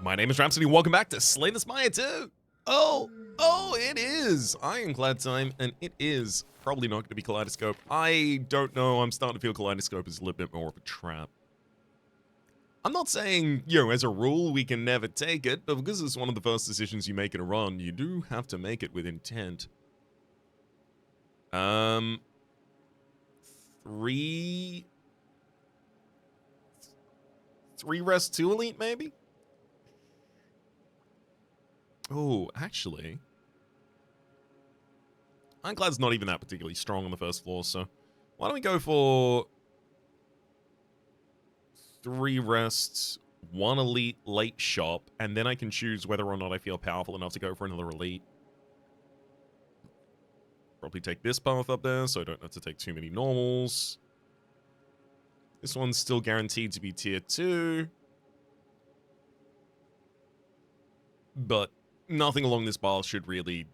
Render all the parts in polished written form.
My name is Rhapsody, welcome back to Slay the Spire 2! It is Ironclad time, and it is probably not going to be Kaleidoscope. I don't know, I'm starting to feel Kaleidoscope is a little bit more of a trap. I'm not saying, as a rule, we can never take it, but because it's one of the first decisions you make in a run, you do have to make it with intent. Three rest, 2 elite, maybe? Oh, actually, Ironclad's not even that particularly strong on the first floor, so why don't we go for 3 rests, 1 elite late shop, and then I can choose whether or not I feel powerful enough to go for another elite. Probably take this path up there, so I don't have to take too many normals. This one's still guaranteed to be tier 2. But nothing along this bar should really,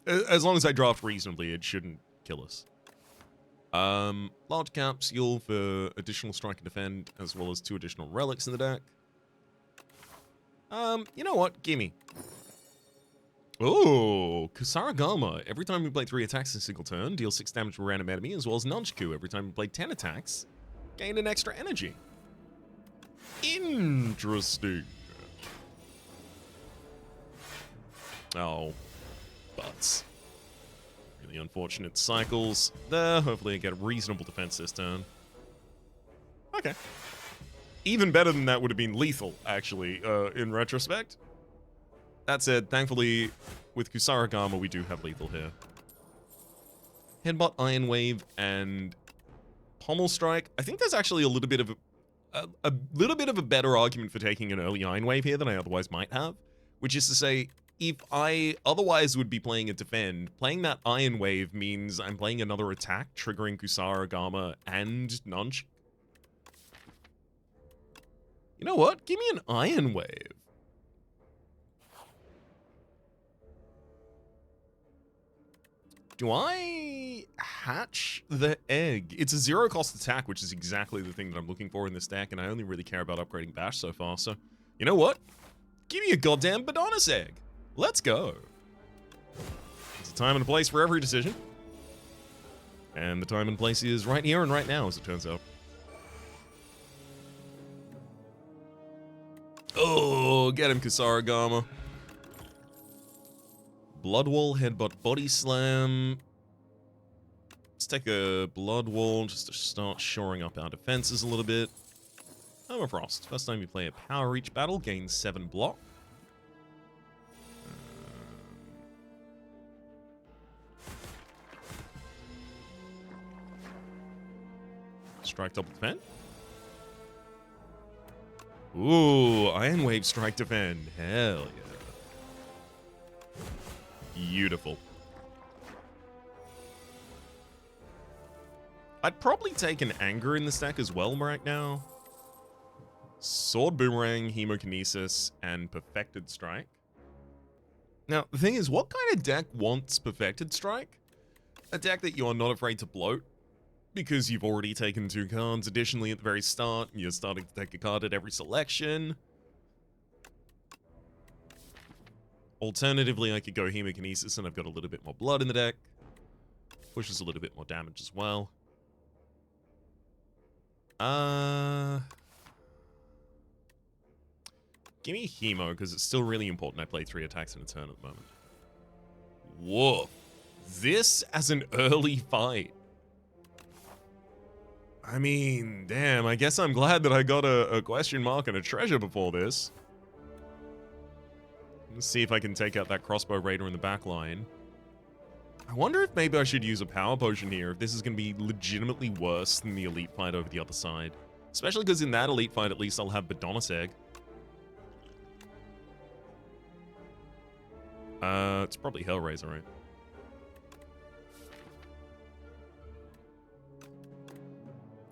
as long as I draft reasonably, it shouldn't kill us. Large capsule for additional strike and defend, as well as 2 additional relics in the deck. You know what? Gimme. Oh, Kusarigama. Every time we play 3 attacks in a single turn, deal 6 damage to a random enemy, as well as Nunchaku. Every time we play 10 attacks, gain an extra energy. Interesting. Oh, butts. Really unfortunate cycles there. Hopefully I get a reasonable defense this turn. Okay. Even better than that would have been lethal, actually, in retrospect. That said, thankfully, with Kusarigama, we do have lethal here. Headbutt, Iron Wave, and Pommel Strike. I think there's actually a little bit of a better argument for taking an early Iron Wave here than I otherwise might have, which is to say, if I otherwise would be playing a defend, playing that Iron Wave means I'm playing another attack, triggering Kusarigama and Nunch. You know what? Give me an Iron Wave. Do I hatch the egg? It's a 0-cost attack, which is exactly the thing that I'm looking for in this deck, and I only really care about upgrading Bash so far, so you know what? Give me a goddamn Banana Egg. Let's go. There's a time and a place for every decision. And the time and place is right here and right now, as it turns out. Oh, get him, Kusarigama. Bloodwall, Headbutt, Body Slam. Let's take a Bloodwall just to start shoring up our defenses a little bit. Permafrost. First time you play a Power Reach battle, gains 7 block. Strike double defend. Ooh, Iron Wave strike defend. Hell yeah. Beautiful. I'd probably take an Anger in this deck as well right now. Sword Boomerang, Hemokinesis, and Perfected Strike. Now, the thing is, what kind of deck wants Perfected Strike? A deck that you are not afraid to bloat, because you've already taken 2 cards. Additionally, at the very start, you're starting to take a card at every selection. Alternatively, I could go Hemokinesis and I've got a little bit more blood in the deck. Pushes a little bit more damage as well. Give me Hemo, because it's still really important I play 3 attacks in a turn at the moment. Whoa. This as an early fight. I mean, damn, I guess I'm glad that I got a question mark and a treasure before this. Let's see if I can take out that Crossbow Raider in the back line. I wonder if maybe I should use a Power Potion here, if this is going to be legitimately worse than the Elite fight over the other side. Especially because in that Elite fight, at least I'll have Badonus Egg. It's probably Hellraiser, right?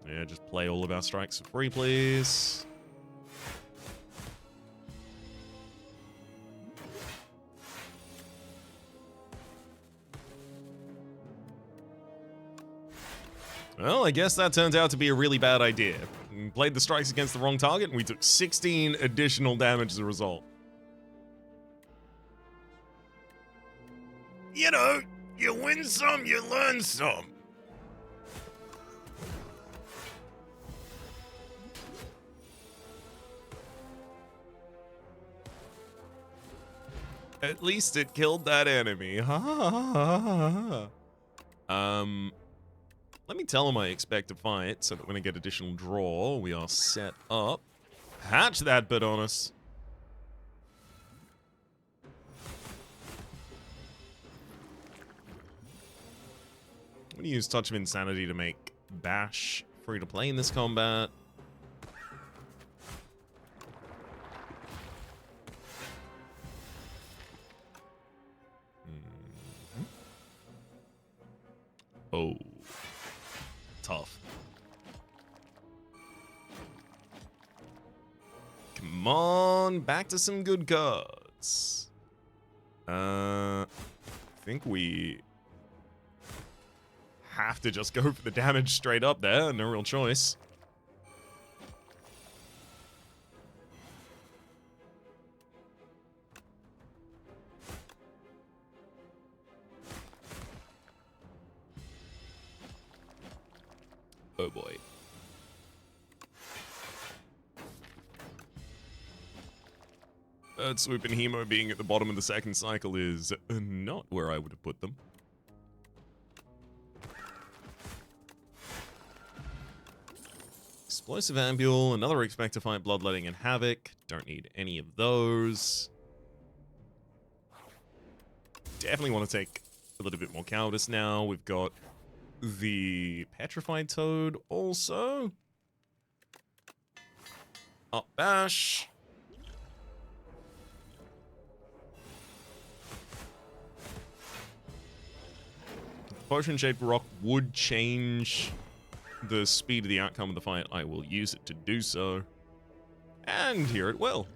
Yeah, just play all of our strikes for free, please. Well, I guess that turns out to be a really bad idea. We played the strikes against the wrong target, and we took 16 additional damage as a result. You know, you win some, you learn some. At least it killed that enemy. Ha ha ha ha ha. Let me tell him I expect to fight, so that when I get additional draw, we are set up. Hatch that bit on us. I'm gonna use Touch of Insanity to make Bash free to play in this combat. Oh. Tough. Come on, back to some good cards. I think we have to just go for the damage straight up there. No real choice. Oh boy. Swoop and Hemo being at the bottom of the second cycle is not where I would have put them. Explosive Ambule, another Expect to Fight Bloodletting and Havoc. Don't need any of those. Definitely want to take a little bit more Cowardice now. We've got the Petrified Toad also. Up Bash. Potion-shaped rock would change the speed of the outcome of the fight. I will use it to do so. And here it will.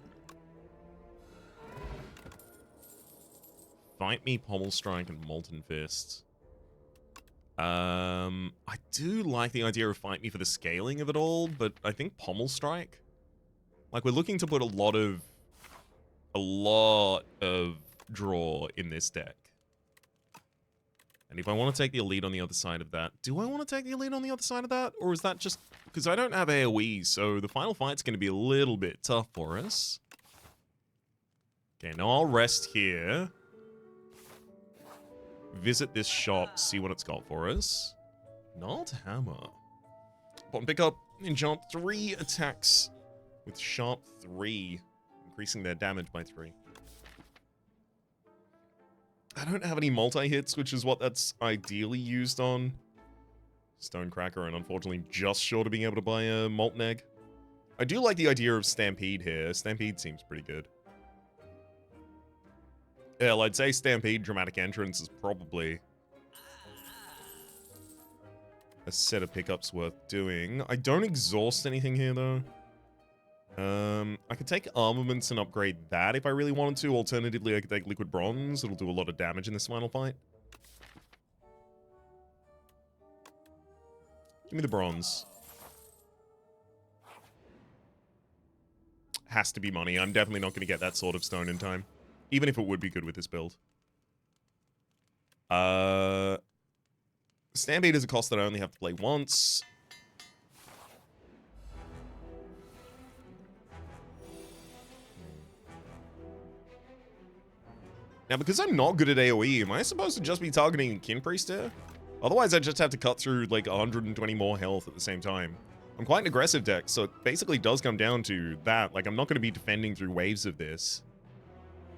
Fight Me, Pommel Strike, and Molten Fist. I do like the idea of Fight Me for the scaling of it all, but I think Pommel Strike. Like, we're looking to put a lot of draw in this deck. And if I want to take the elite on the other side of that, do I want to take the elite on the other side of that? Or is that just... Because I don't have AoE, so the final fight's going to be a little bit tough for us. Okay, now I'll rest here. Visit this shop, see what it's got for us. Gnarled Hammer. Bottom pickup, enchant 3 attacks with Sharp 3, increasing their damage by 3. I don't have any multi-hits, which is what that's ideally used on. Stonecracker, and unfortunately just short of being able to buy a Molten Egg. I do like the idea of Stampede here. Stampede seems pretty good. Hell, I'd say Stampede Dramatic Entrance is probably a set of pickups worth doing. I don't exhaust anything here, though. I could take Armaments and upgrade that if I really wanted to. Alternatively, I could take Liquid Bronze. It'll do a lot of damage in this final fight. Give me the Bronze. Has to be money. I'm definitely not going to get that sort of stone in time. Even if it would be good with this build. Stampede is a cost that I only have to play once. Now, because I'm not good at AoE, am I supposed to just be targeting Kin Priest here? Otherwise, I just have to cut through, like, 120 more health at the same time. I'm quite an aggressive deck, so it basically does come down to that. Like, I'm not going to be defending through waves of this.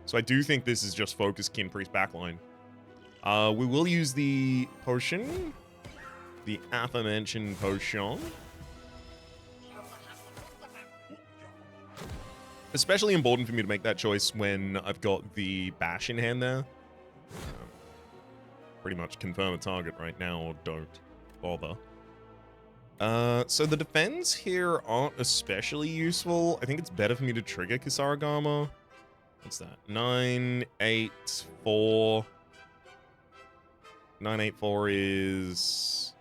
So I do think this is just focused Kin Priest backline. We will use the potion. The aforementioned potion. Especially important for me to make that choice when I've got the bash in hand there. Pretty much confirm a target right now or don't bother. So the defense here aren't especially useful. I think it's better for me to trigger Kisaragama. What's that? 984. 984 is...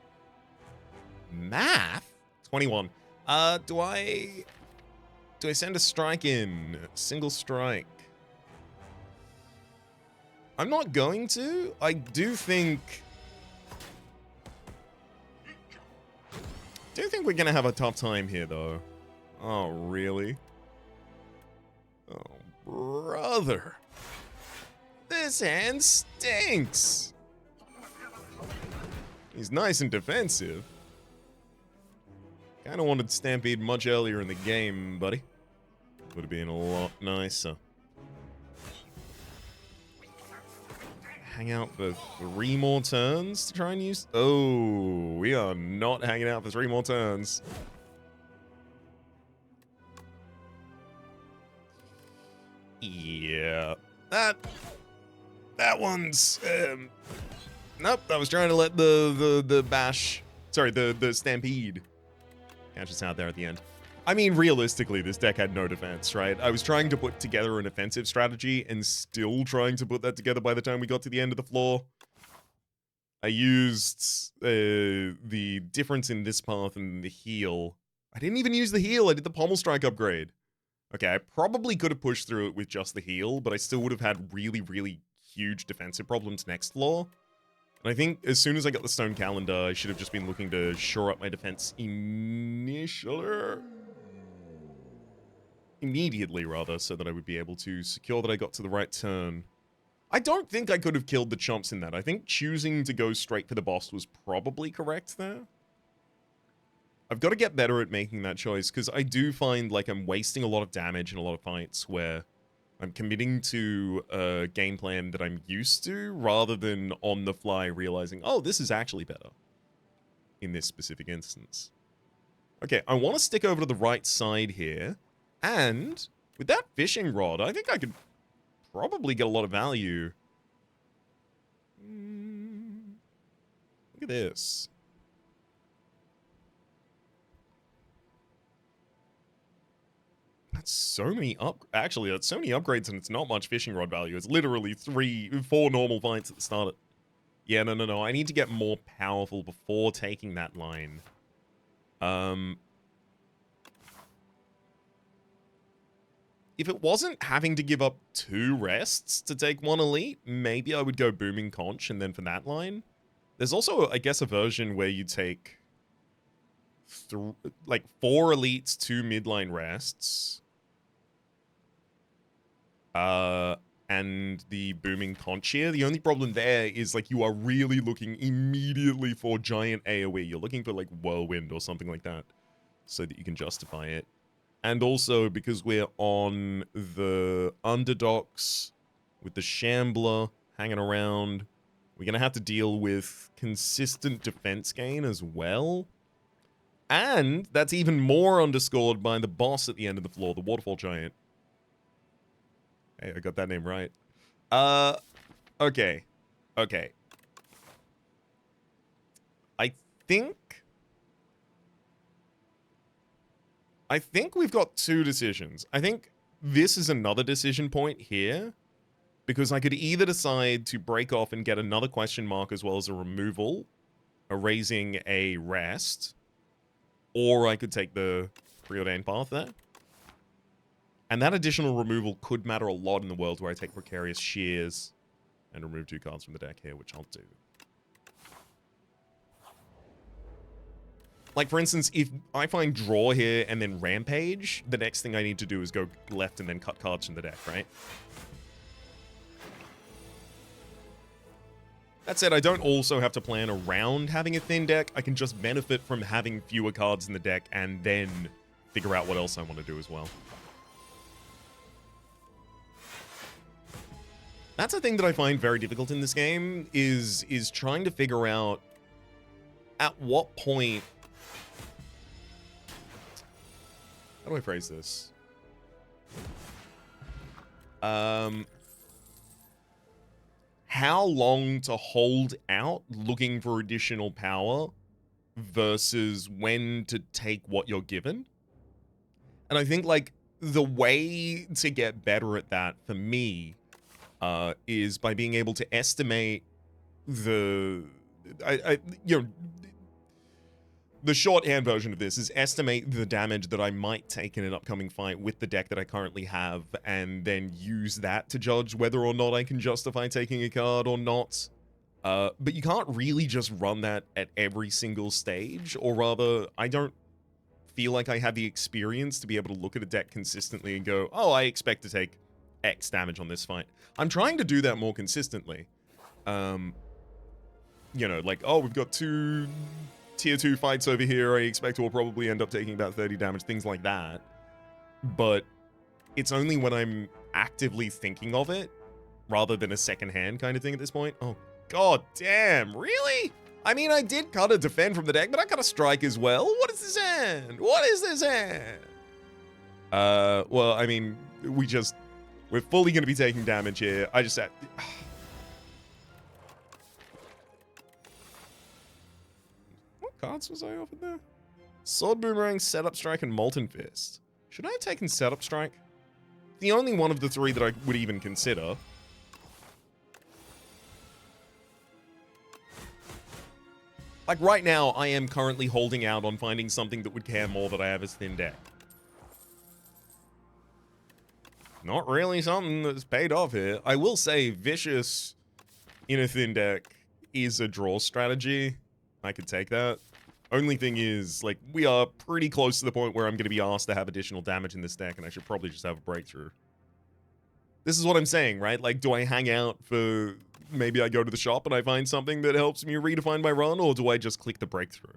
Math? 21. Do I send a strike in? Single strike. I'm not going to. I do think we're gonna have a tough time here, though. Oh, really? Oh, brother. This hand stinks. He's nice and defensive. Kinda wanted Stampede much earlier in the game, buddy. Would have been a lot nicer. Hang out for 3 more turns to try and use... Oh, we are not hanging out for 3 more turns. Yeah. That one's... Nope, I was trying to let the bash... Sorry, the Stampede catch us out there at the end. I mean, realistically, this deck had no defense, right? I was trying to put together an offensive strategy and still trying to put that together by the time we got to the end of the floor. I used the difference in this path and the heal. I didn't even use the heal. I did the Pommel Strike upgrade. Okay, I probably could have pushed through it with just the heal, but I still would have had really, really huge defensive problems next floor. And I think as soon as I got the Stone Calendar, I should have just been looking to shore up my defense immediately, rather, so that I would be able to secure that I got to the right turn. I don't think I could have killed the chumps in that. I think choosing to go straight for the boss was probably correct there. I've got to get better at making that choice, because I do find like I'm wasting a lot of damage in a lot of fights where I'm committing to a game plan that I'm used to, rather than on the fly realizing, oh, this is actually better in this specific instance. Okay, I want to stick over to the right side here. And with that fishing rod, I think I could probably get a lot of value. Look at this. That's so many actually, that's so many upgrades and it's not much fishing rod value. It's literally 4 normal fights at the start. Yeah, no. I need to get more powerful before taking that line. If it wasn't having to give up 2 rests to take 1 elite, maybe I would go Booming Conch and then for that line. There's also, I guess, a version where you take like 4 elites, 2 midline rests. And the Booming Conch here. The only problem there is like you are really looking immediately for giant AoE. You're looking for like Whirlwind or something like that so that you can justify it. And also, because we're on the underdocks with the Shambler hanging around, we're going to have to deal with consistent defense gain as well. And that's even more underscored by the boss at the end of the floor, the Waterfall Giant. Hey, I got that name right. Okay. I think we've got 2 decisions. I think this is another decision point here, because I could either decide to break off and get another question mark as well as a removal, erasing a rest, or I could take the preordained path there. And that additional removal could matter a lot in the world where I take Precarious Shears and remove 2 cards from the deck here, which I'll do. Like, for instance, if I find Draw here and then Rampage, the next thing I need to do is go left and then cut cards from the deck, right? That said, I don't also have to plan around having a thin deck. I can just benefit from having fewer cards in the deck and then figure out what else I want to do as well. That's a thing that I find very difficult in this game, is trying to figure out at what point... How do I phrase this? How long to hold out looking for additional power versus when to take what you're given. And I think, like, the way to get better at that for me is by being able to estimate the... you know, the shorthand version of this is estimate the damage that I might take in an upcoming fight with the deck that I currently have, and then use that to judge whether or not I can justify taking a card or not. But you can't really just run that at every single stage, or rather, I don't feel like I have the experience to be able to look at a deck consistently and go, oh, I expect to take X damage on this fight. I'm trying to do that more consistently. You know, like, oh, we've got 2 tier 2 fights over here. I expect we'll probably end up taking about 30 damage, things like that. But it's only when I'm actively thinking of it, rather than a second-hand kind of thing at this point. Oh, god damn, really? I mean, I did cut a defend from the deck, but I cut a strike as well. What is this hand? What is this hand? Well, I mean, we're fully going to be taking damage here. I just said... What cards was I offered there? Sword Boomerang, Setup Strike, and Molten Fist. Should I have taken Setup Strike? The only one of the 3 that I would even consider. Like, right now, I am currently holding out on finding something that would care more that I have as thin deck. Not really something that's paid off here. I will say, Vicious in a thin deck is a draw strategy. I could take that. Only thing is, like, we are pretty close to the point where I'm going to be asked to have additional damage in this deck, and I should probably just have a breakthrough. This is what I'm saying, right? Like, do I hang out for... Maybe I go to the shop and I find something that helps me redefine my run, or do I just click the breakthrough?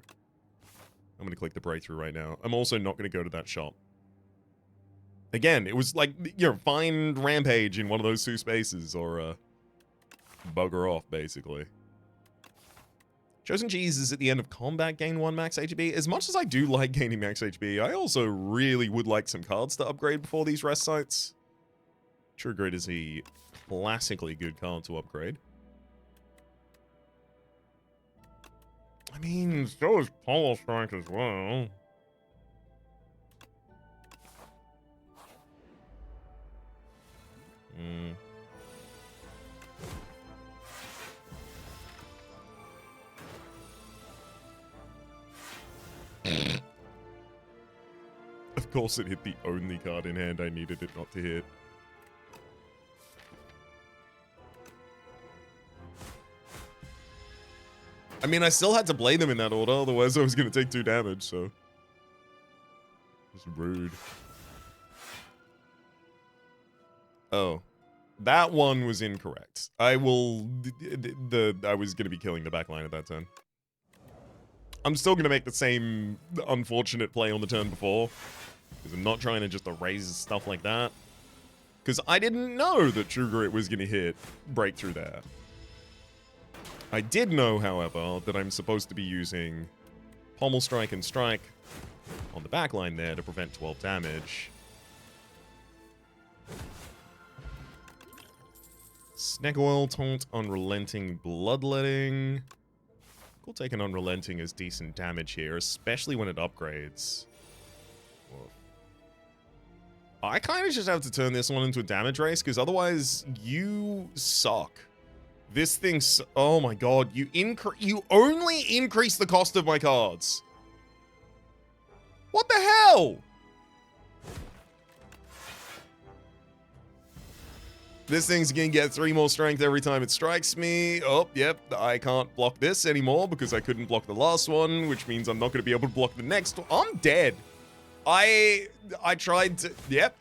I'm going to click the breakthrough right now. I'm also not going to go to that shop. Again, it was like, you know, find Rampage in one of those 2 spaces, or bugger off, basically. Chosen Cheese is at the end of combat, gain 1 max HP. As much as I do like gaining max HP, I also really would like some cards to upgrade before these rest sites. True Grit is a classically good card to upgrade. I mean, so is Pommel Strike as well. Of course it hit the only card in hand I needed it not to hit. I mean, I still had to play them in that order, otherwise I was going to take 2 damage, so... It's rude. Oh. That one was incorrect. I will... I was going to be killing the backline at that turn. I'm still going to make the same unfortunate play on the turn before. Because I'm not trying to just erase stuff like that. Because I didn't know that True Grit was going to hit Breakthrough there. I did know, however, that I'm supposed to be using Pommel Strike and Strike on the backline there to prevent 12 damage. Snag Oil, Taunt, Unrelenting, Bloodletting. We'll take an Unrelenting as decent damage here, especially when it upgrades. Whoa. I kind of just have to turn this one into a damage race, because otherwise you suck. This thing's... Oh my god, you only increase the cost of my cards. What the hell? This thing's gonna get 3 more strength every time it strikes me. Oh, yep, I can't block this anymore because I couldn't block the last one, which means I'm not gonna be able to block the next one. I'm dead. I tried to... Yep.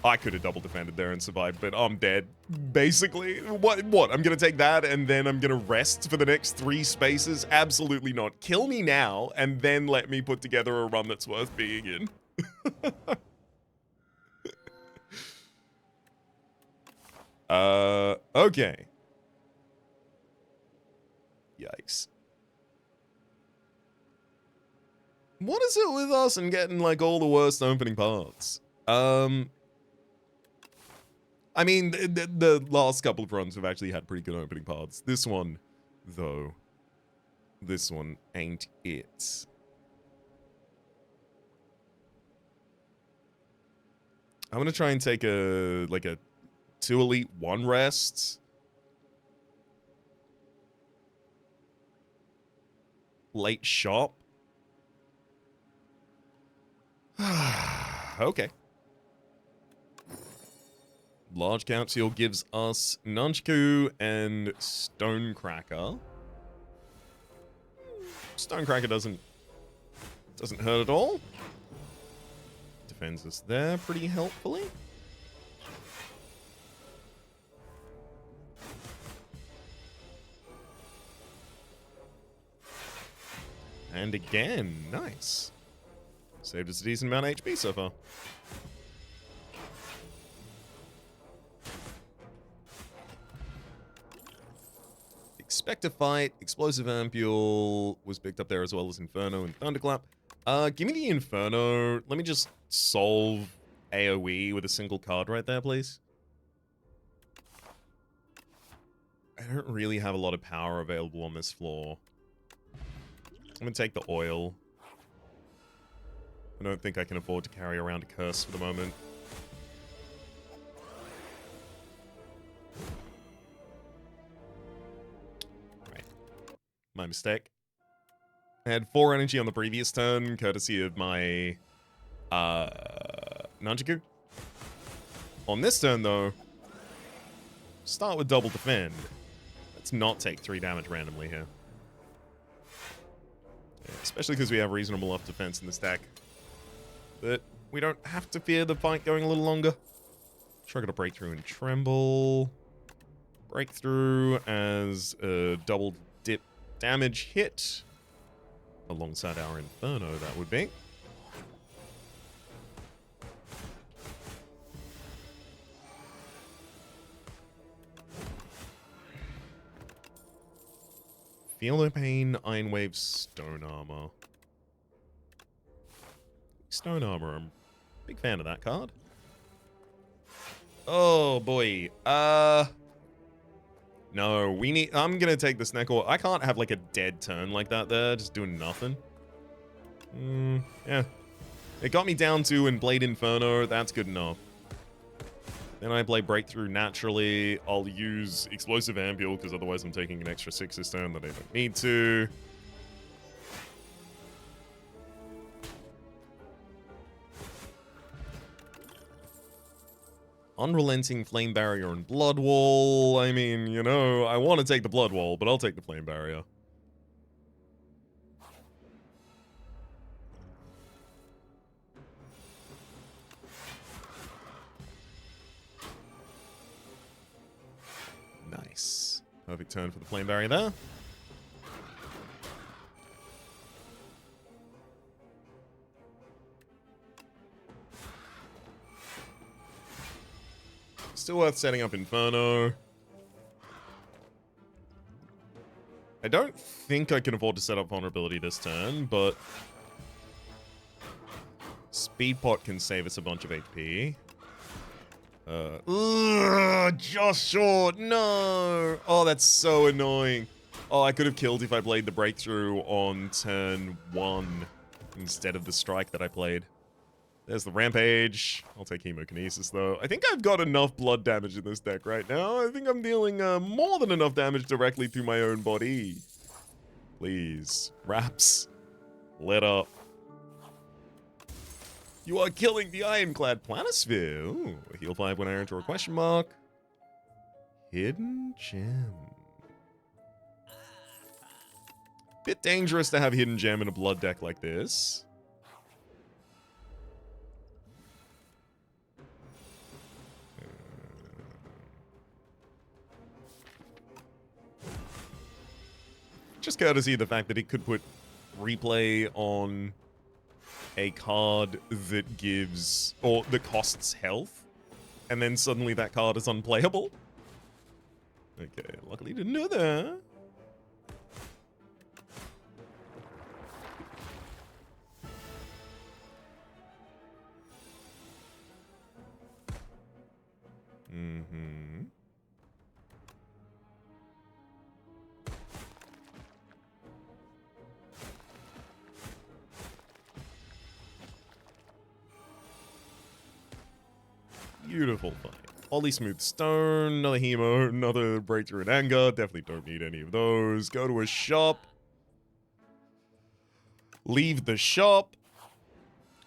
I could have double defended there and survived, but I'm dead. Basically, what? I'm gonna take that and then I'm gonna rest for the next 3 spaces? Absolutely not. Kill me now and then let me put together a run that's worth being in. Okay. Yikes. What is it with us and getting, like, all the worst opening parts? I mean, the last couple of runs have actually had pretty good opening parts. This one, though, this one ain't it. I'm gonna try and take a 2 elite 1 rest. Late shop. Okay. Large capsule gives us Nunchaku and Stonecracker. Stonecracker doesn't hurt at all. Defends us there pretty helpfully. And again, nice. Saved us a decent amount of HP so far. Expect a fight. Explosive Ampule was picked up there as well as Inferno and Thunderclap. Give me the Inferno. Let me just solve AoE with a single card right there, please. I don't really have a lot of power available on this floor. I'm gonna take the oil. I don't think I can afford to carry around a curse for the moment. Right. My mistake. I had 4 energy on the previous turn, courtesy of my Nunchaku. On this turn, though, start with double defend. Let's not take 3 damage randomly here. Yeah, especially because we have reasonable enough defense in this deck. But we don't have to fear the fight going a little longer. Trigger to Breakthrough and Tremble. Breakthrough as a double dip damage hit. Alongside our Inferno, that would be. Feel no pain, Iron Wave, Stone Armor. Stone Armor, I'm a big fan of that card. Oh boy. No, we need... I'm gonna take the Snack Ore. I can't have like a dead turn like that there, just doing nothing. Yeah. It got me down to and Blade Inferno, that's good enough. Then I play Breakthrough naturally. I'll use Explosive Ampule, because otherwise I'm taking an extra 6 this turn that I don't need to. Unrelenting Flame Barrier and Blood Wall. I mean, you know, I want to take the Blood Wall, but I'll take the Flame Barrier. Nice. Perfect turn for the Flame Barrier there. Still worth setting up Inferno. I don't think I can afford to set up Vulnerability this turn, but Speed Pot can save us a bunch of HP. Just short, no! Oh, that's so annoying. Oh, I could have killed if I played the Breakthrough on turn 1 instead of the strike that I played. There's the Rampage. I'll take Hemokinesis, though. I think I've got enough blood damage in this deck right now. I think I'm dealing more than enough damage directly through my own body. Please. Raps. Let up. You are killing the Ironclad Planisphere. Ooh, heal 5 when I enter a question mark. Hidden Gem. Bit dangerous to have Hidden Gem in a blood deck like this. Just courtesy of the fact that it could put replay on a card that gives, or that costs health, and then suddenly that card is unplayable. Okay, luckily didn't know that. Beautiful fight. Ollie Smooth Stone, another Hemo, another Breakthrough in Anger. Definitely don't need any of those. Go to a shop. Leave the shop.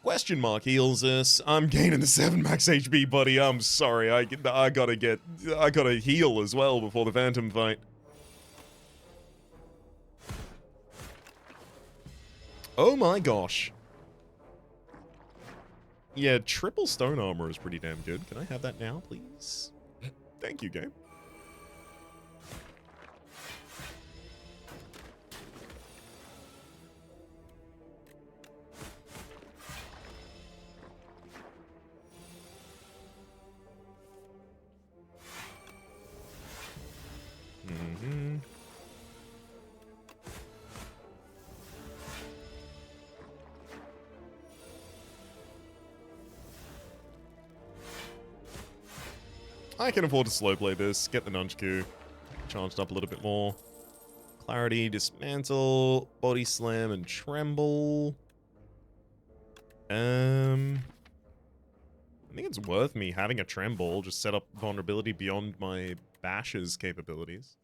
Question mark heals us. I'm gaining the 7 max HP, buddy. I'm sorry. I gotta heal as well before the Phantom fight. Oh my gosh. Yeah, triple stone armor is pretty damn good. Can I have that now, please? Thank you, game. I can afford to slow play this, get the Nunchaku charged up a little bit more. Clarity, dismantle, body slam, and tremble. I think it's worth me having a tremble, just set up vulnerability beyond my bash's capabilities.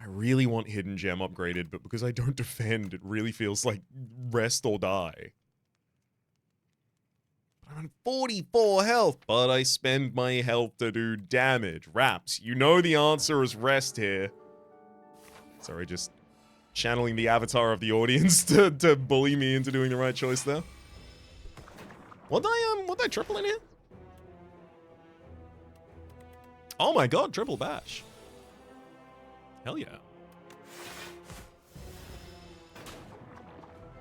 I really want Hidden Gem upgraded, but because I don't defend, it really feels like rest or die. I'm on 44 health, but I spend my health to do damage. Raps, you know the answer is rest here. Sorry, just channeling the avatar of the audience to bully me into doing the right choice there. What did I triple in here? Oh my god, triple bash. Hell yeah.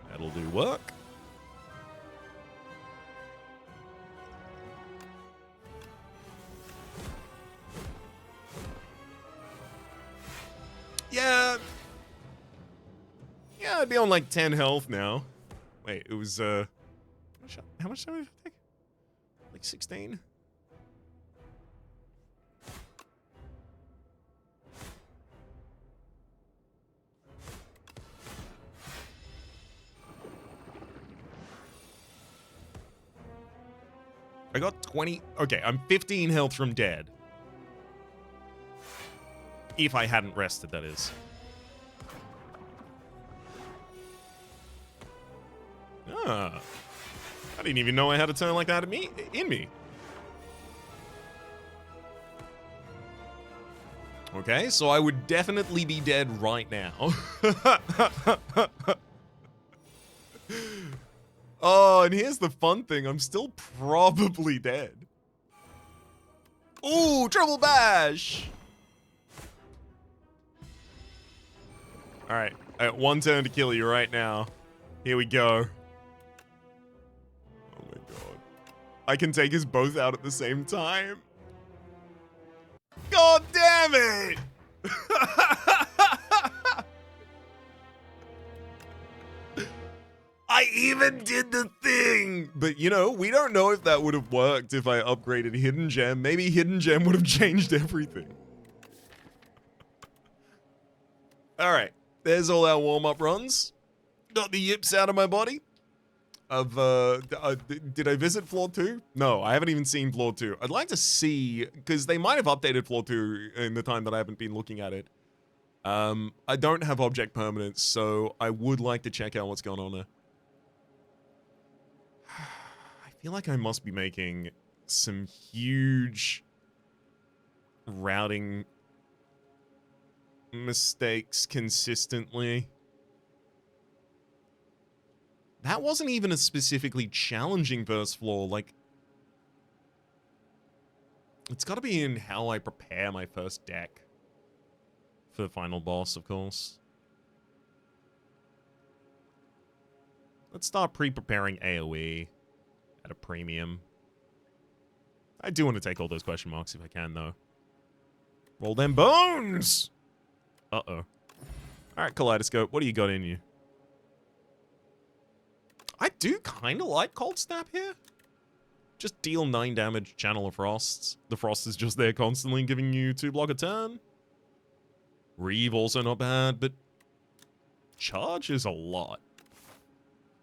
That'll do work. Yeah. Yeah, I'd be on like 10 health now. Wait, it was, how much damage did I take? Like 16? I got 20. Okay, I'm 15 health from dead. If I hadn't rested, that is. Ah. I didn't even know I had a turn like that in me. Okay, so I would definitely be dead right now. Oh, and here's the fun thing. I'm still probably dead. Ooh, triple bash! Alright, I got one turn to kill you right now. Here we go. Oh my god. I can take us both out at the same time. God damn it! I even did the thing! But, you know, we don't know if that would have worked if I upgraded Hidden Gem. Maybe Hidden Gem would have changed everything. Alright, there's all our warm-up runs. Got the yips out of my body. Did I visit floor 2? No, I haven't even seen floor 2. I'd like to see, because they might have updated floor 2 in the time that I haven't been looking at it. I don't have object permanence, so I would like to check out what's going on there. I feel like I must be making some huge routing mistakes consistently. That wasn't even a specifically challenging first floor, like... It's gotta be in how I prepare my first deck. For the final boss, of course. Let's start pre-preparing AoE at a premium. I do want to take all those question marks if I can, though. Roll them bones! Uh-oh. Alright, Kaleidoscope, what do you got in you? I do kind of like Cold Snap here. Just deal 9 damage, channel a Frost. The Frost is just there constantly giving you 2 block a turn. Reeve also not bad, but Charge is a lot.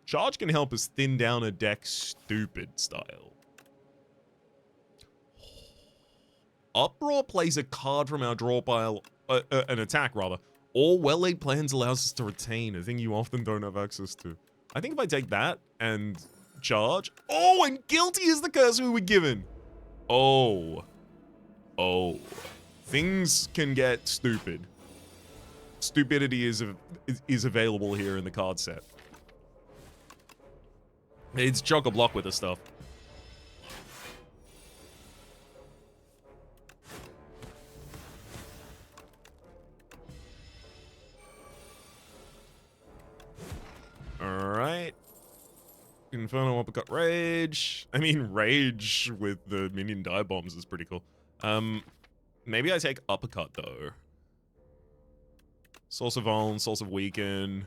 Charge can help us thin down a deck stupid style. Uproar plays a card from our draw pile, an attack rather, All well-laid plans allows us to retain, a thing you often don't have access to. I think if I take that and charge... Oh, and guilty is the curse we were given! Oh. Oh. Things can get stupid. Stupidity is available here in the card set. It's chock-a-block with this stuff. Alright. Inferno Uppercut Rage. I mean, Rage with the minion dive bombs is pretty cool. Maybe I take Uppercut, though. Source of Vuln, Source of Weaken.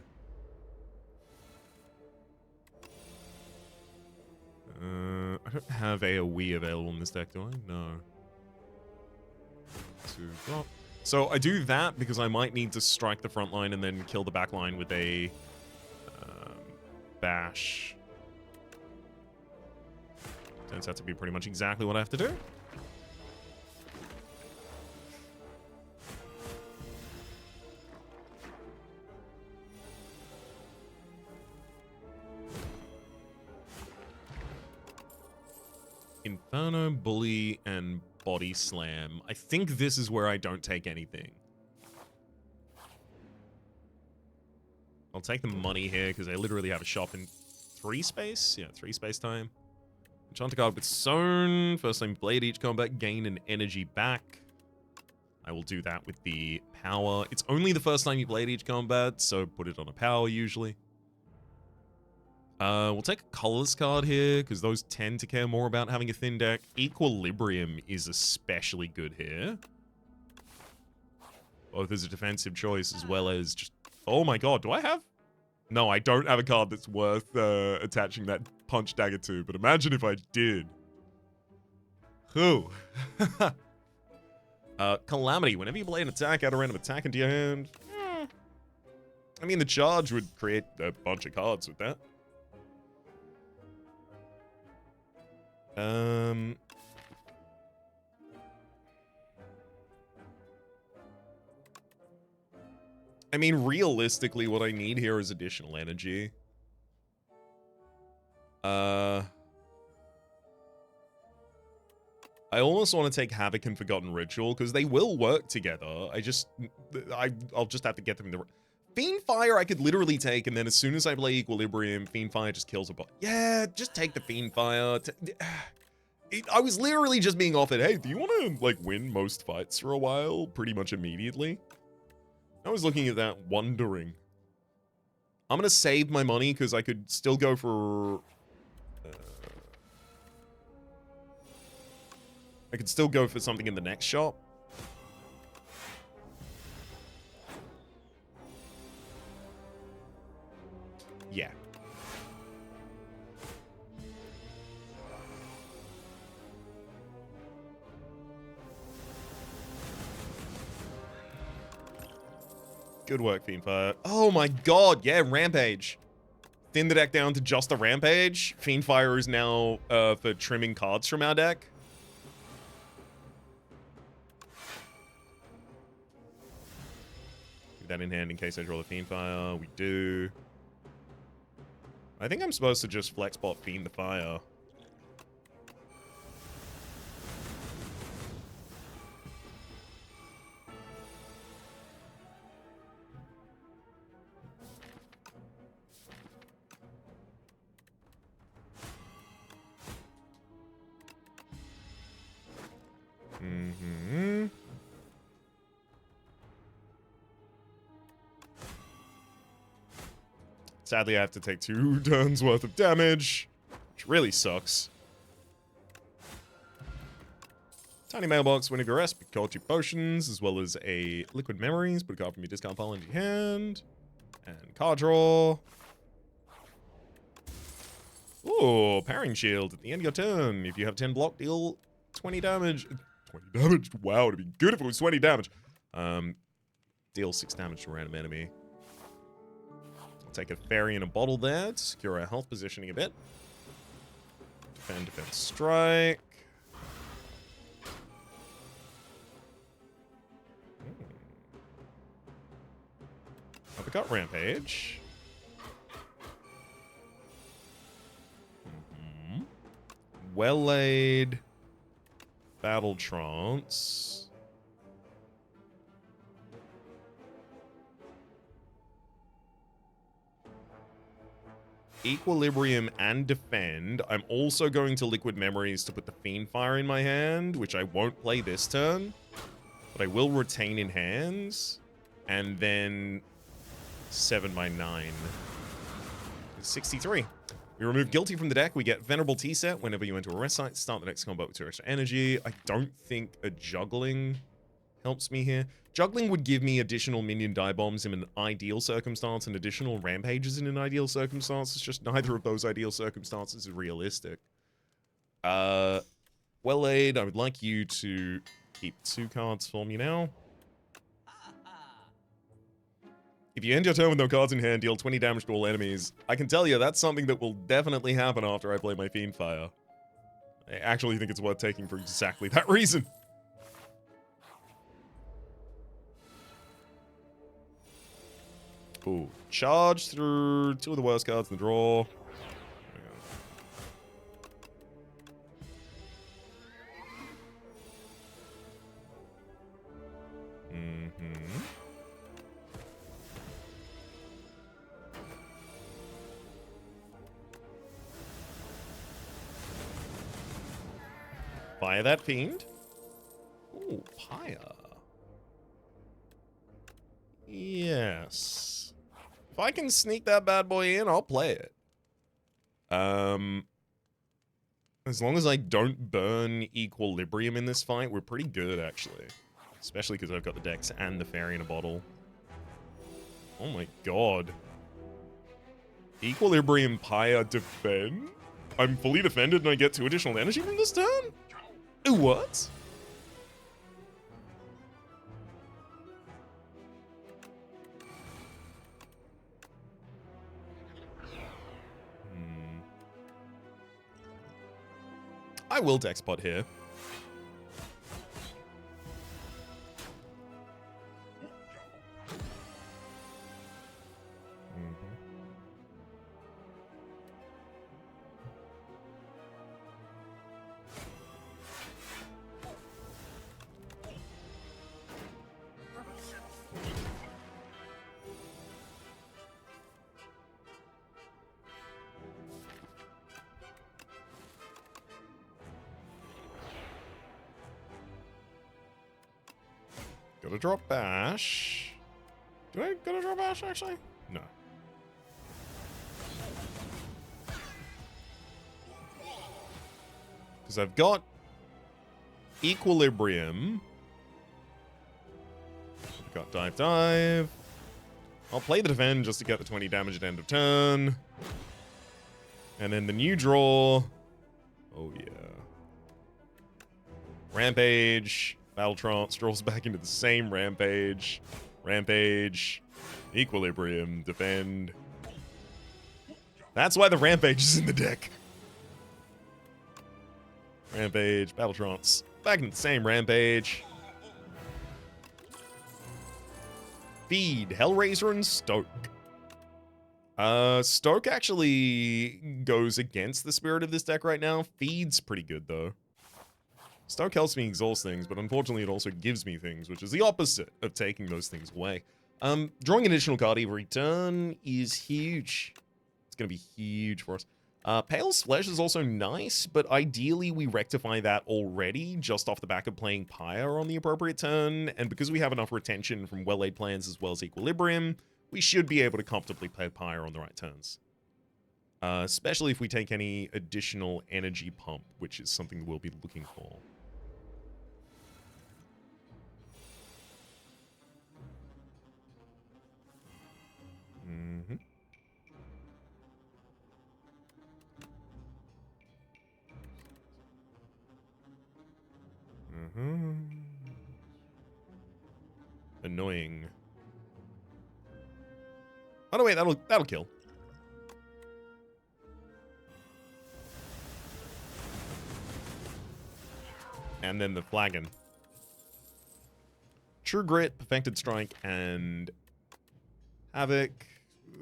I don't have AoE available in this deck, do I? No. So I do that because I might need to strike the front line and then kill the back line with a bash. Turns out to be pretty much exactly what I have to do. Inferno, Bully, and Body Slam. I think this is where I don't take anything. I'll take the money here because I literally have a shop in 3 space. Yeah, 3 space time. Enchant a card with Sown. First time blade each combat, gain an energy back. I will do that with the power. It's only the first time you blade each combat, so put it on a power usually. We'll take a colorless card here, because those tend to care more about having a thin deck. Equilibrium is especially good here. Both as a defensive choice, as well as just... Oh my god, do I have... No, I don't have a card that's worth attaching that punch dagger to, but imagine if I did. Whew. Calamity. Whenever you play an attack, add a random attack into your hand. I mean, the charge would create a bunch of cards with that. I mean, realistically, what I need here is additional energy. I almost want to take Havoc and Forgotten Ritual, because they will work together. I'll just have to get them in the... Fiendfire I could literally take, and then as soon as I play Equilibrium, Fiendfire just kills a bot. Yeah, just take the Fiendfire. I was literally just being offered, hey, do you want to, like, win most fights for a while? Pretty much immediately. I was looking at that, wondering. I'm gonna save my money, because I could still go for... I could still go for something in the next shop. Yeah. Good work, Fiendfire. Oh my god, yeah, Rampage. Thin the deck down to just a Rampage. Fiendfire is now for trimming cards from our deck. Keep that in hand in case I draw the Fiendfire. We do. I think I'm supposed to just Flexbot Fiend the Fire. Sadly, I have to take 2 turns worth of damage, which really sucks. Tiny mailbox, when you rest, pick call 2 potions, as well as a liquid memories. Put a card from your discard pile into your hand. And card draw. Ooh, parrying shield. At the end of your turn, if you have 10 block, deal 20 damage. 20 damage? Wow, it'd be good if it was 20 damage. Deal 6 damage to a random enemy. Take a fairy in a bottle there to secure our health positioning a bit. Defend, defense, strike. Uppercut Rampage. Well-laid. Battle Trance. Equilibrium and Defend. I'm also going to Liquid Memories to put the Fiend Fire in my hand, which I won't play this turn, but I will retain in hands, and then 7 by 9. 63. We remove Guilty from the deck. We get Venerable T-Set whenever you enter a rest site. Start the next combo with 2 extra energy. I don't think a Juggling helps me here. Juggling would give me additional minion die bombs in an ideal circumstance and additional rampages in an ideal circumstance. It's just neither of those ideal circumstances is realistic. Well-laid, I would like you to keep 2 cards for me now. If you end your turn with no cards in hand, deal 20 damage to all enemies. I can tell you that's something that will definitely happen after I play my Fiend Fire. I actually think it's worth taking for exactly that reason. Ooh, charge through 2 of the worst cards in the draw. Fire that Fiend. Ooh, Pyre. Yes. If I can sneak that bad boy in, I'll play it. As long as I don't burn Equilibrium in this fight, we're pretty good, actually. Especially because I've got the Dex and the Fairy in a bottle. Oh my god. Equilibrium Pyre Defend? I'm fully defended and I get 2 additional energy from this turn? Ooh, what? I will deck spot here. Gotta drop Bash. Do I gotta drop Bash, actually? No. Because I've got Equilibrium. I've got Dive. I'll play the Defend just to get the 20 damage at end of turn. And then the new draw. Oh, yeah. Rampage. Battle Trance draws back into the same Rampage. Rampage. Equilibrium. Defend. That's why the Rampage is in the deck. Rampage. Battle Trance. Back into the same Rampage. Feed. Hellraiser and Stoke. Stoke actually goes against the spirit of this deck right now. Feed's pretty good, though. Stoke helps me exhaust things, but unfortunately it also gives me things, which is the opposite of taking those things away. Drawing an additional card every turn is huge. It's going to be huge for us. Pale's Flesh is also nice, but ideally we rectify that already just off the back of playing Pyre on the appropriate turn, and because we have enough retention from well-laid plans as well as Equilibrium, we should be able to comfortably play Pyre on the right turns. Especially if we take any additional energy pump, which is something we'll be looking for. Annoying. Oh no, wait, that'll kill. And then the Flagon. True Grit, Perfected Strike, and Havoc.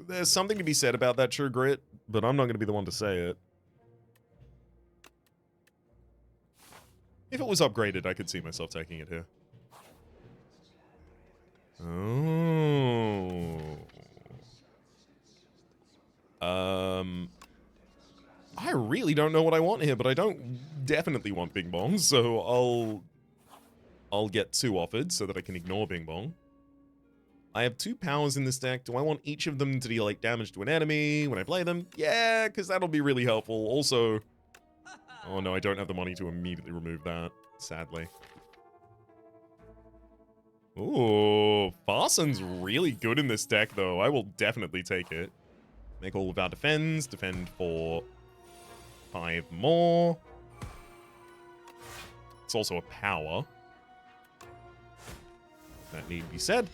There's something to be said about that True Grit, but I'm not going to be the one to say it. If it was upgraded, I could see myself taking it here. Oh. I really don't know what I want here, but I don't definitely want Bing Bong, so I'll get 2 offered so that I can ignore Bing Bong. I have 2 powers in this deck. Do I want each of them to deal like damage to an enemy when I play them? Yeah, because that'll be really helpful. Also, oh no, I don't have the money to immediately remove that, sadly. Ooh, Farson's really good in this deck, though. I will definitely take it. Make all of our defend for 5 more. It's also a power. That need be said.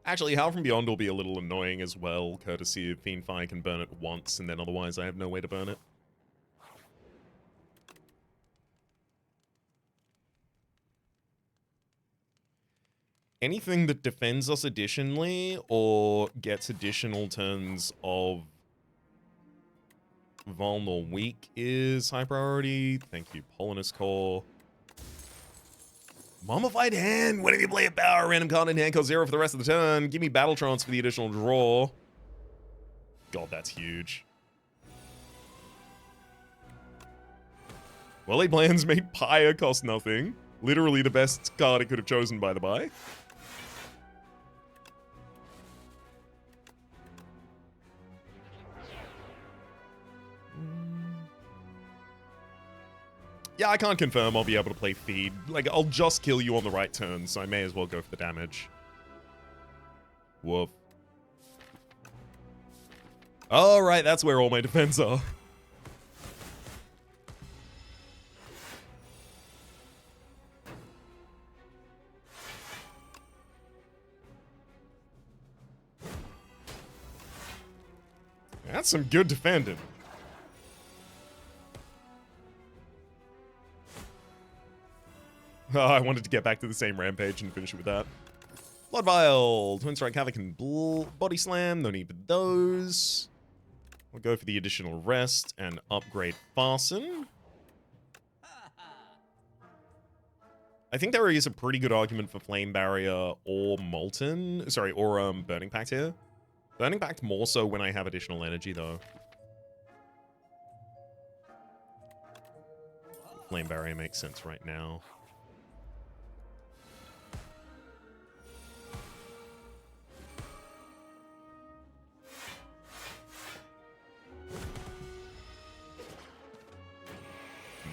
Actually, Howl from Beyond will be a little annoying as well, courtesy of Fiendfire can burn it once, and then otherwise I have no way to burn it. Anything that defends us additionally, or gets additional turns of Vuln or Weak is high priority. Thank you, Polinus Core. Mummified Hand. Whenever you play a power, random card in hand costs 0 for the rest of the turn. Give me Battle Trance for the additional draw. God, that's huge. Well, plans made Pyre cost nothing. Literally the best card it could have chosen, by the by. Yeah, I can't confirm I'll be able to play Feed. Like, I'll just kill you on the right turn, so I may as well go for the damage. Woof. Alright, that's where all my defense are. That's some good defending. Oh, I wanted to get back to the same rampage and finish it with that. Blood Vial, Twin Strike, Havoc, and Body Slam. No need for those. We'll go for the additional rest and upgrade Farson. I think there is a pretty good argument for Flame Barrier or Molten. Sorry, or Burning Pact here. Burning Pact more so when I have additional energy, though. Flame Barrier makes sense right now.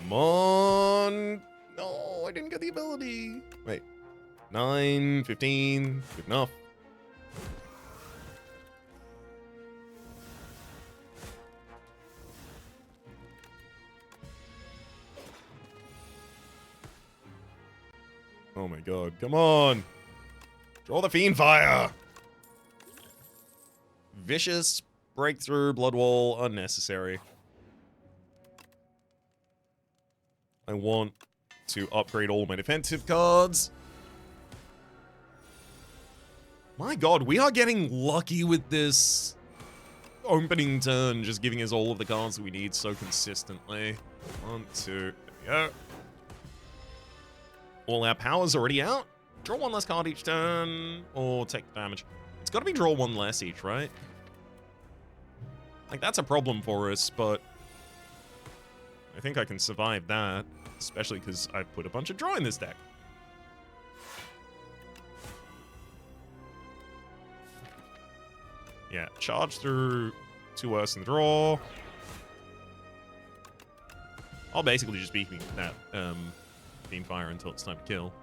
Come on. No, I didn't get the ability. Wait. 9, 15. Good enough. Oh my god. Come on. Draw the Fiendfire. Vicious. Breakthrough. Blood Wall. Unnecessary. I want to upgrade all my defensive cards. My god, we are getting lucky with this opening turn, just giving us all of the cards that we need so consistently. 1, 2, there we go. All our powers already out. Draw 1 less card each turn, or take damage. It's got to be draw 1 less each, right? Like, that's a problem for us, but I think I can survive that, especially because I've put a bunch of draw in this deck. Yeah, charge through 2 worse in the draw. I'll basically just be keeping that Fiendfire until it's time to kill.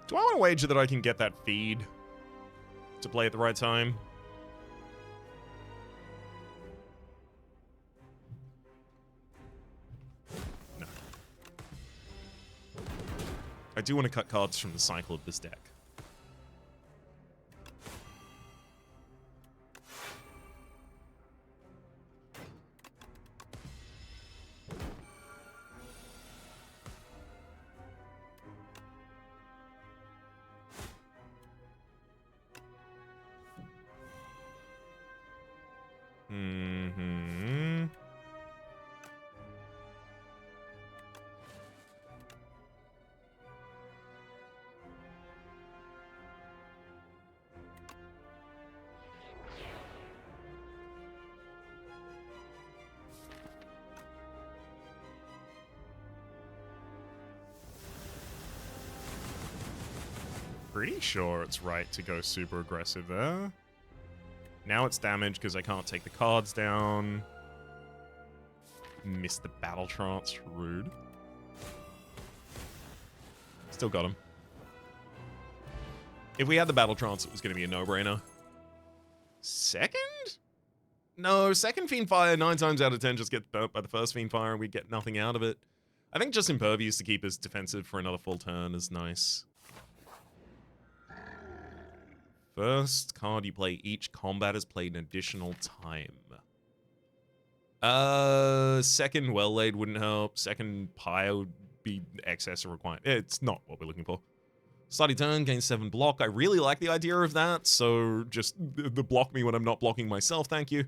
Do I want to wager that I can get that feed to play at the right time? I do want to cut cards from the cycle of this deck. Pretty sure it's right to go super aggressive there. Now it's damage because I can't take the cards down. Missed the battle trance. Rude. Still got him. If we had the battle trance, it was going to be a no-brainer. Second? No, second Fiend Fire, 9 times out of 10 just get burnt by the first Fiend Fire and we get nothing out of it. I think just Impervious to keep us defensive for another full turn is nice. First card you play each combat is played an additional time. Second Well Laid wouldn't help. Second Pyre would be excess or required. It's not what we're looking for. Starting turn, gain 7 block. I really like the idea of that, so just the block me when I'm not blocking myself, thank you.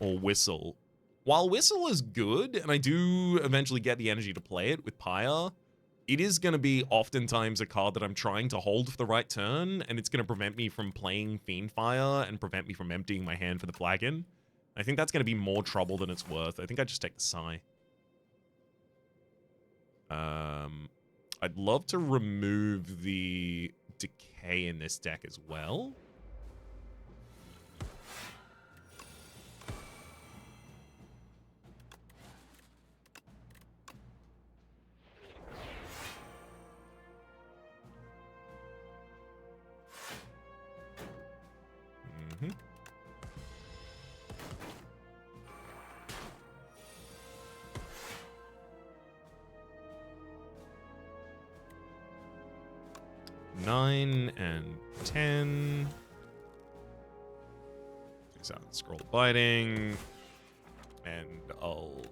Or Whistle. While Whistle is good, and I do eventually get the energy to play it with Pyre, it is going to be oftentimes a card that I'm trying to hold for the right turn, and it's going to prevent me from playing Fiendfire and prevent me from emptying my hand for the flagon. I think that's going to be more trouble than it's worth. I think I just take the Psy. I'd love to remove the Decay in this deck as well. Nine and 10. Takes out Scroll of Biting. And I'll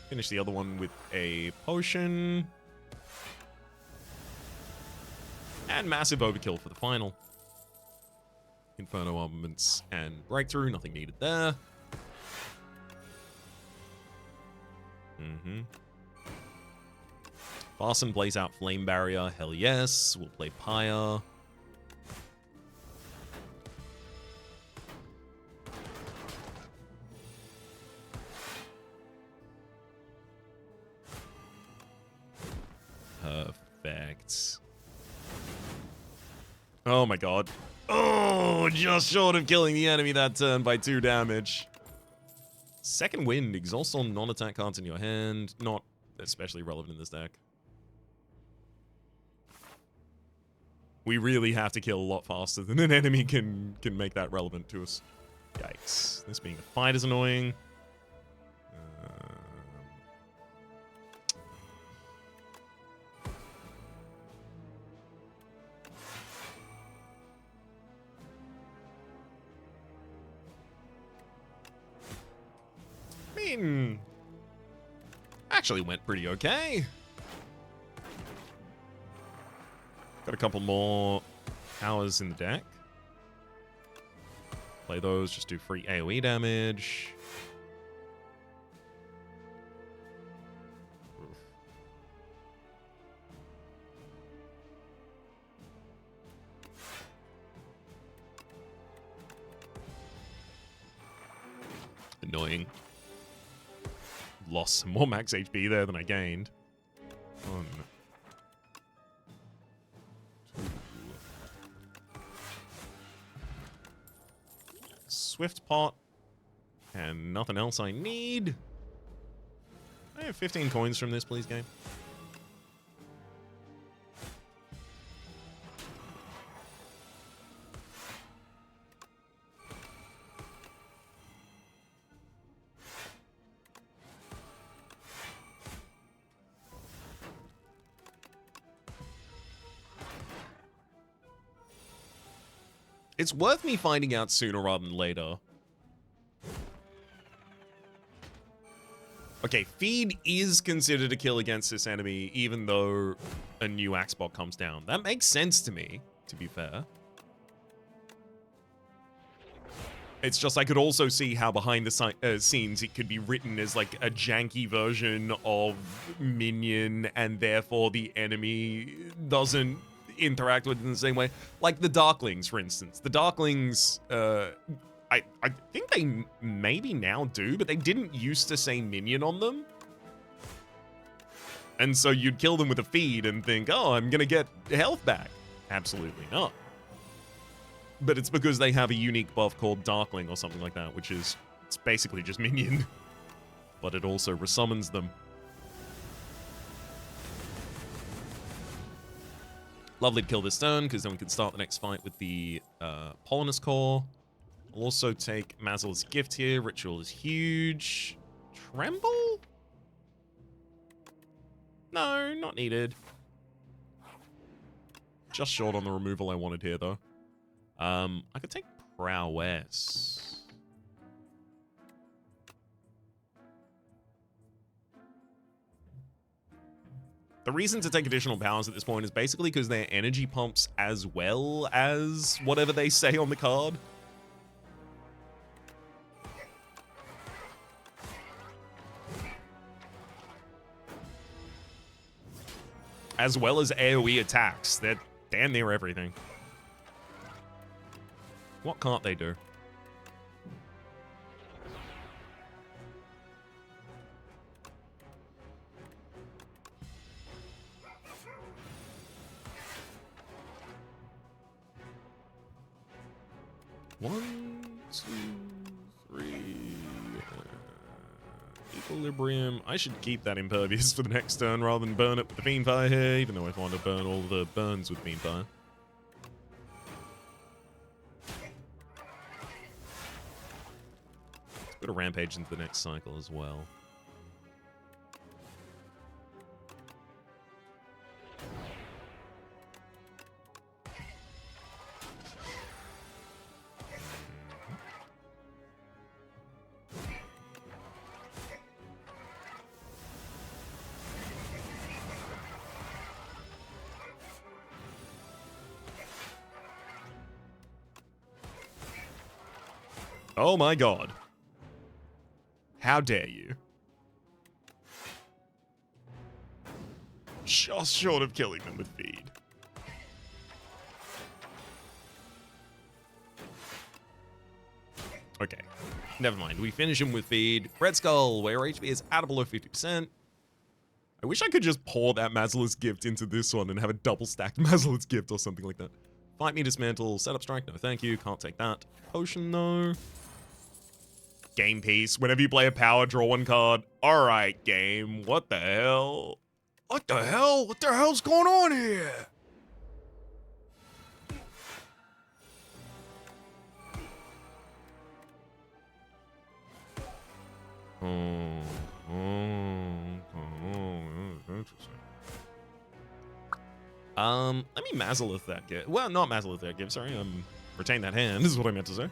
finish the other one with a potion. And massive overkill for the final. Inferno Armaments and Breakthrough, nothing needed there. Fasten plays out Flame Barrier, hell yes. We'll play Pyre. Perfect. Oh my god. Oh, just short of killing the enemy that turn by 2 damage. Second Wind, exhaust all non-attack cards in your hand. Not especially relevant in this deck. We really have to kill a lot faster than an enemy can make that relevant to us. Yikes. This being a fight is annoying. I mean, actually went pretty okay. Got a couple more powers in the deck. Play those, just do free AoE damage. Oof. Annoying. Lost some more max HP there than I gained. Fun. Swift Pot, and nothing else I need. I have 15 coins from this, please, game. It's worth me finding out sooner rather than later. Okay, feed is considered a kill against this enemy, even though a new axe bot comes down. That makes sense to me, to be fair. It's just I could also see how behind the scenes it could be written as like a janky version of minion, and therefore the enemy doesn't interact with it in the same way. Like the Darklings, for instance. The Darklings, I think they maybe now do, but they didn't used to say minion on them. And so you'd kill them with a feed and think, oh, I'm gonna get health back. Absolutely not. But it's because they have a unique buff called Darkling or something like that, which is, it's basically just minion. But it also resummons them. Lovely to kill this turn, because then we can start the next fight with the Polonus Core. I'll also take Mazel's Gift here. Ritual is huge. Tremble? No, not needed. Just short on the removal I wanted here, though. I could take Prowess. The reason to take additional powers at this point is basically because they're energy pumps as well as whatever they say on the card. As well as AoE attacks. They're damn near everything. What can't they do? One, two, three. Equilibrium. I should keep that impervious for the next turn rather than burn it with the Fiendfire here, even though I want to burn all the burns with Fiendfire. Let's go to Rampage into the next cycle as well. Oh my god. How dare you? Just short of killing them with feed. Okay. Never mind. We finish him with feed. Red Skull, where HP is at or below 50%. I wish I could just pour that Mazel's Gift into this one and have a double stacked Mazel's Gift or something like that. Fight me, dismantle, set up strike, no thank you, can't take that. Potion, no. Game piece, whenever you play a power, draw one card. Alright, game, what the hell? What the hell? What the hell's going on here? Interesting. Let me Mazalith that gift. Well, not Mazalith that gift, sorry. Retain that hand, is what I meant to say.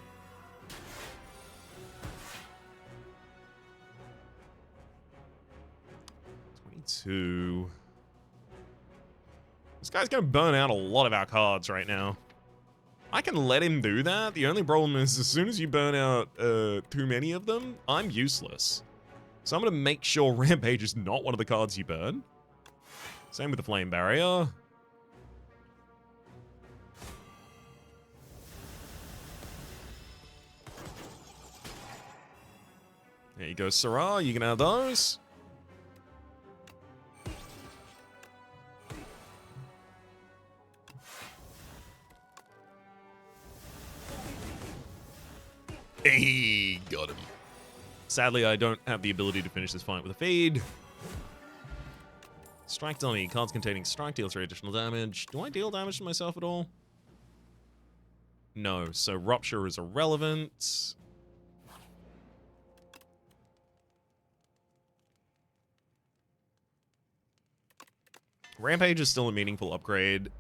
This guy's gonna burn out a lot of our cards right now. I can let him do that. The only problem is as soon as you burn out too many of them, I'm useless. So I'm gonna make sure Rampage is not one of the cards you burn. Same with the Flame Barrier. There you go, Sarah. You can have those. Hey, got him. Sadly, I don't have the ability to finish this fight with a feed. Strike dummy. Cards containing strike deal 3 additional damage. Do I deal damage to myself at all? No, so Rupture is irrelevant. Rampage is still a meaningful upgrade.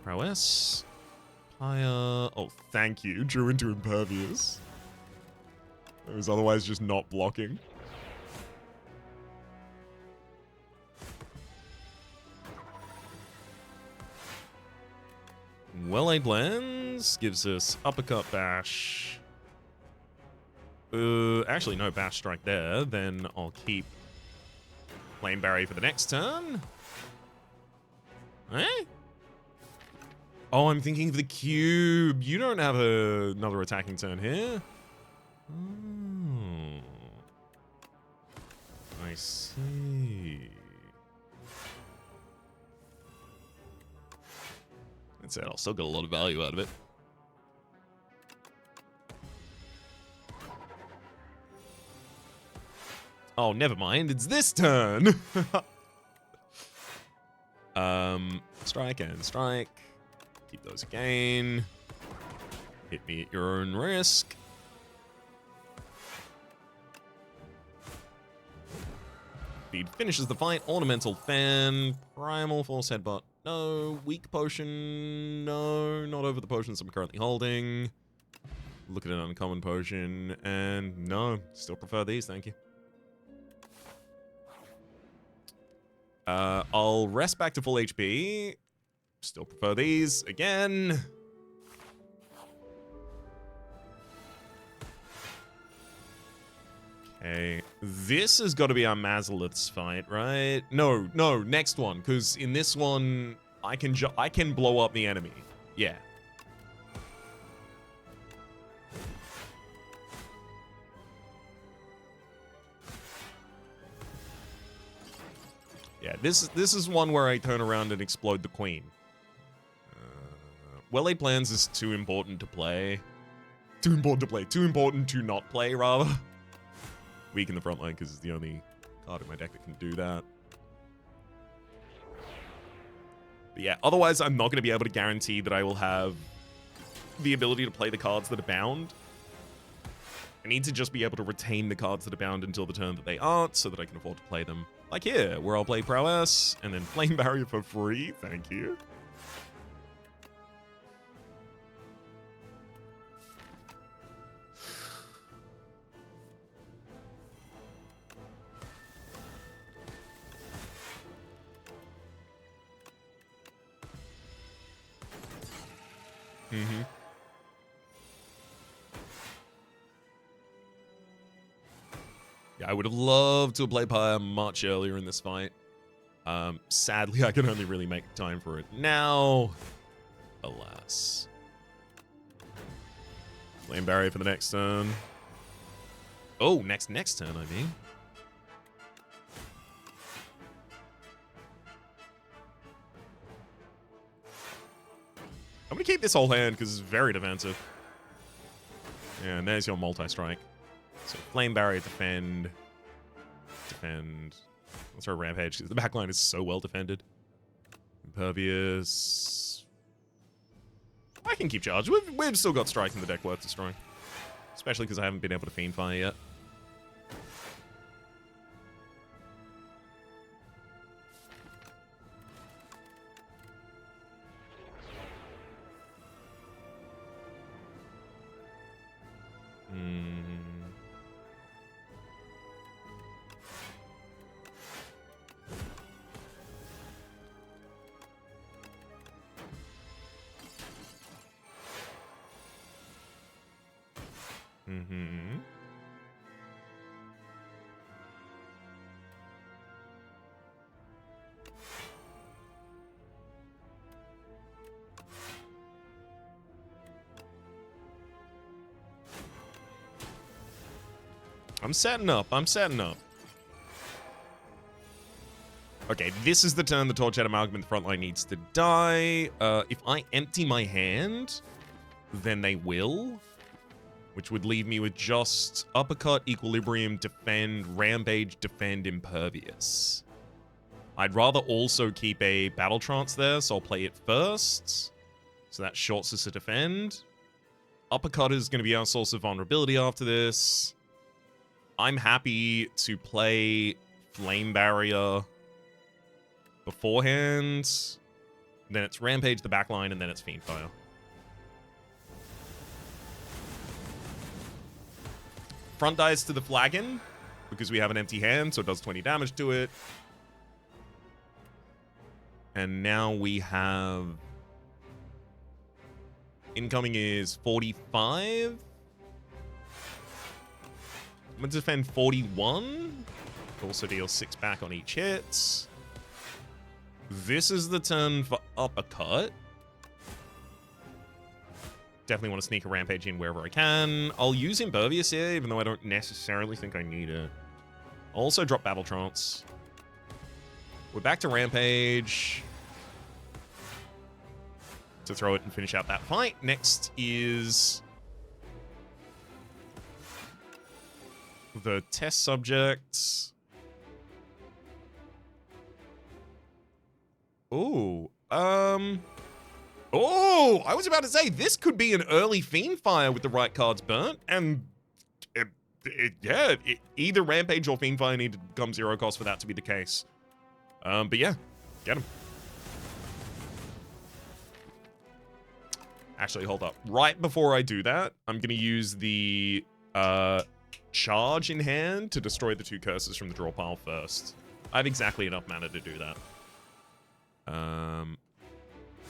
prowess. Fire. Oh, thank you. Drew into impervious. It was otherwise just not blocking. Well-laid blends gives us uppercut bash. Actually, no bash strike there. Then I'll keep flame barrier for the next turn. Eh? Oh, I'm thinking of the cube. You don't have another attacking turn here. Oh. I see. That's it. I'll still get a lot of value out of it. Oh, never mind. It's this turn. Strike and strike. Keep those again. Hit me at your own risk. Speed finishes the fight. Ornamental fan. Primal force headbutt. No. Weak potion. No. Not over the potions I'm currently holding. Look at an uncommon potion. And no. Still prefer these. Thank you. I'll rest back to full HP. Still prefer these. Again. Okay. This has got to be our Mazalith's fight, right? No, next one. Because in this one, I can blow up the enemy. Yeah. Yeah, this is one where I turn around and explode the queen. Well-laid plans is too important to play. Too important to not play, rather. Weak in the front line because it's the only card in my deck that can do that. But yeah, otherwise I'm not going to be able to guarantee that I will have the ability to play the cards that are bound. I need to just be able to retain the cards that are bound until the turn that they aren't, so that I can afford to play them. Like here, where I'll play Prowess, and then Flame Barrier for free. Thank you. Mm-hmm. Yeah, I would have loved to have played Pyre much earlier in this fight. Sadly, I can only really make time for it now. Alas. Flame Barrier for the next turn. Oh, next turn, I mean. I'm going to keep this whole hand because it's very defensive. Yeah, and there's your multi-strike. So Flame Barrier, defend. Let's throw Rampage because the backline is so well defended. Impervious. I can keep charge. We've still got strike in the deck worth destroying. Especially because I haven't been able to Fiend Fire yet. I'm setting up. Okay, this is the turn the Torch Head Amalgam in the front line needs to die. If I empty my hand, then they will. Which would leave me with just Uppercut, Equilibrium, Defend, Rampage, Defend, Impervious. I'd rather also keep a Battle Trance there, so I'll play it first. So that shorts us to Defend. Uppercut is going to be our source of vulnerability after this. I'm happy to play Flame Barrier beforehand. Then it's Rampage, the backline, and then it's Fiendfire. Front dies to the Flagon, because we have an empty hand, so it does 20 damage to it. And now we have... Incoming is 45. I'm going to defend 41. Also deals 6 back on each hit. This is the turn for Uppercut. Definitely want to sneak a Rampage in wherever I can. I'll use Impervious here, even though I don't necessarily think I need it. I'll also drop Battle Trance. We're back to Rampage. To throw it and finish out that fight. Next is... the test subjects. Oh, oh, I was about to say, this could be an early Fiendfire with the right cards burnt, and either Rampage or Fiendfire need to become 0 cost for that to be the case. But yeah, get him. Actually, hold up. Right before I do that, I'm going to use the charge in hand to destroy the 2 curses from the draw pile first. I have exactly enough mana to do that.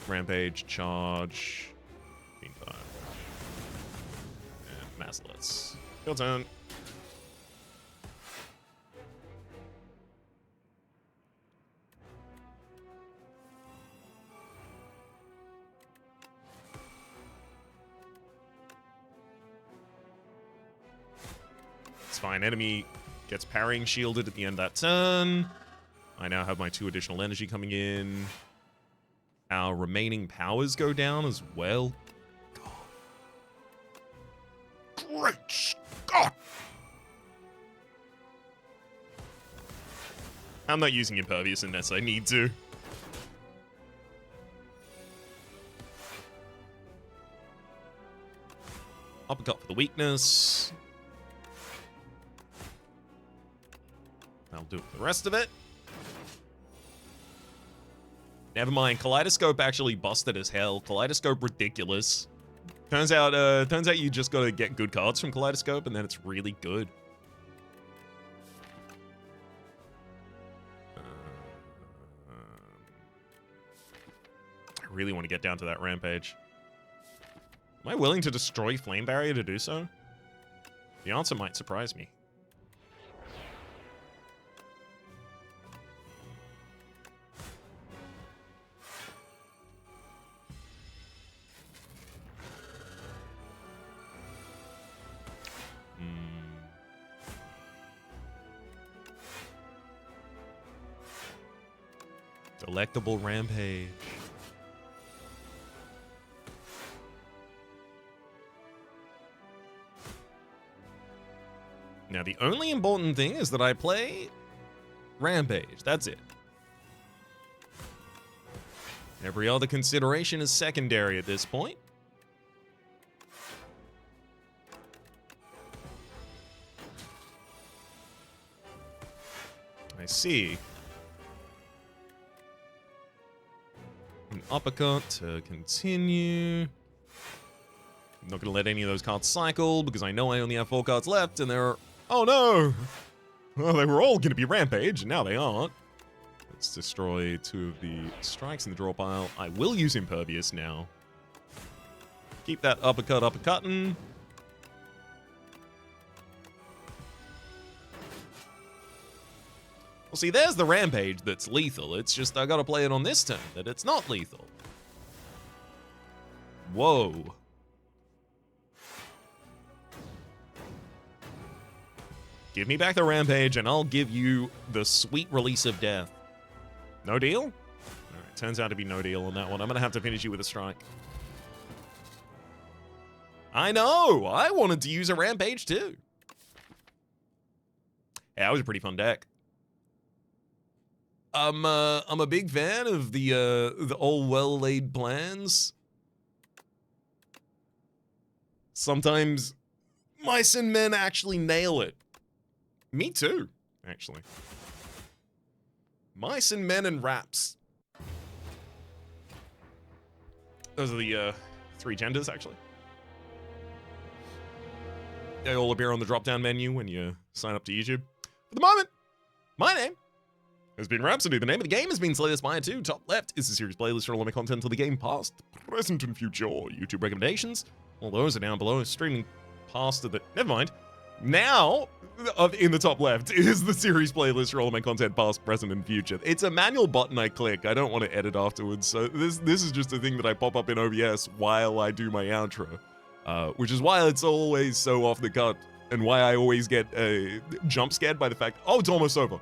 Rampage, charge, Fiendfire, and Mazlets. Your turn. It's fine. Enemy gets parrying shielded at the end of that turn. I now have my 2 additional energy coming in. Our remaining powers go down as well. God. Great Scott! I'm not using Impervious unless I need to. Uppercut for the weakness. That'll do it for the rest of it. Never mind, Kaleidoscope actually busted as hell. Kaleidoscope ridiculous. Turns out you just gotta get good cards from Kaleidoscope, and then it's really good. I really want to get down to that Rampage. Am I willing to destroy Flame Barrier to do so? The answer might surprise me. Delectable Rampage. Now, the only important thing is that I play Rampage. That's it. Every other consideration is secondary at this point. I see. An uppercut to continue. I'm not going to let any of those cards cycle because I know I only have 4 cards left and they're... Oh no! Well, they were all going to be Rampage and now they aren't. Let's destroy 2 of the strikes in the draw pile. I will use Impervious now. Keep that uppercut uppercutting. Well, see, there's the Rampage that's lethal. It's just I gotta play it on this turn that it's not lethal. Whoa. Give me back the Rampage and I'll give you the sweet release of death. No deal? Alright, turns out to be no deal on that one. I'm gonna have to finish you with a strike. I know! I wanted to use a Rampage too. Yeah, that was a pretty fun deck. I'm a big fan of the all well-laid plans. Sometimes mice and men actually nail it. Me too, actually. Mice and men and raps. Those are the 3 genders, actually. They all appear on the drop-down menu when you sign up to YouTube. For the moment, my name has been Rhapsody. The name of the game has been Slay the Spire 2. Top left is a series playlist for all of my content to the game past, present, and future. YouTube recommendations. All those are down below. Streaming past the... Never mind. Now, in the top left, is the series playlist for all of my content past, present, and future. It's a manual button I click. I don't want to edit afterwards. So this is just a thing that I pop up in OBS while I do my outro. Which is why it's always so off the cut, and why I always get jump scared by the fact, oh, it's almost over.